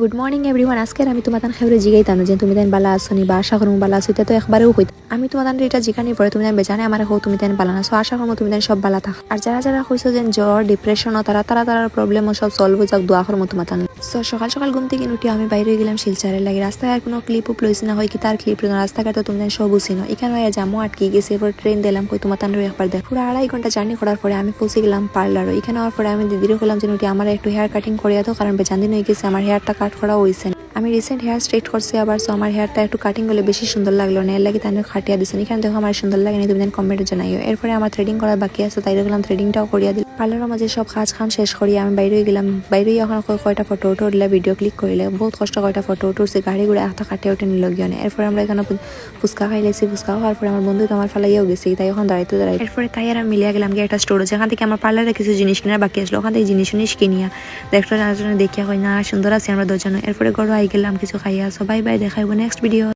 Good morning everyone. আজকে আমি তোমাদের খেয়ে জিগাইতাম যে তুমি তাই বালা আসনি বা আশা করুন বালা আসো, তো একবারেও হইত আমি তোমাদের এটা জিগানি পরে তুমি বেজানে আমার হো তুমি তাই বালা না, সো আশা করবো তুমি তাই সব বালা থাক। আর যারা যারা হয়েছে যে জ্বর ডিপ্রেশন তারা তারা তার প্রবলেমও সব সলভ হয়ে যাক, দোয়া করবো তোমাদের। সো সকাল সকাল ঘুম থেকে উঠি আমি বাইরে হয়ে গেলাম শিলচারের লাগে। রাস্তায় আর কোনো ক্লিপ উপ লইছি না, হয় কি তার ক্লিপ রাস্তাঘাট তো তুমি সব বুঝি না, এখানে জামও আটকে গেছে। এরপর ট্রেন দিলাম কই তোমার একবার দেখ। পুরো 2.5 ঘন্টা জার্নি করার পরে আমি পৌঁছে গেলাম পার্লারও। এখানে হওয়ার পরে আমি দিদিরও বললাম যে উঠি আমার একটু হেয়ার কাটিং করিয়া দাও, কারণ বেচান দিন হয়ে গেছে আমার হেয়ারটা কাট করা হয়েছে। আমি রিসেন্ট হেয়ার স্ট্রেট করছি আবার, সো আমার হেয়ারটা একটু কাটিং করলে বেশি সুন্দর লাগলো না, এর লাগে তাই খাটিয়া দিচ্ছেন। এখানে দেখো আমার সুন্দর লাগেনি, তুমি কমেন্টে জানাইও। এরপরে আমার থ্রেডিং করার বাকি আছে, তাই গেলাম থ্রেডিংটাও করিয়া দিল। পার্লারের মাঝে সব কাজ খাম শেষ করি আমি বাইরে গেলাম। বাইরে এখন কয়টা ফটো উঠলে ভিডিও ক্লিক করিলে বহুত কষ্ট কয়টা ফটো উঠছে, গাড়ি ঘুরে একটা কাটে উঠে নিল গিয়ে। এরপরে আমরা এখানে ফুচকা খাইলেছি, ফুচকা খাওয়ার পরে আমার বন্ধু তো আমার ফালাইয়াও গেছি, তাই এখন দাঁড়াইতে দাঁড়াই। এরপরে তাই আর মিলিয়া গেলাম গিয়ে একটা স্টোরে, যেখান থেকে আমার পার্লারে কিছু জিনিস কেনার বাকি আসলো। ওখান থেকে জিনিস কিনিয়া দেখতে দেখিয়া হয় না সুন্দর আছে আমরা দুজন। এরপরে গড় আই গেলাম কিছু খাইয়া। সবাই বাই, দেখাইবো নেক্সট ভিডিও।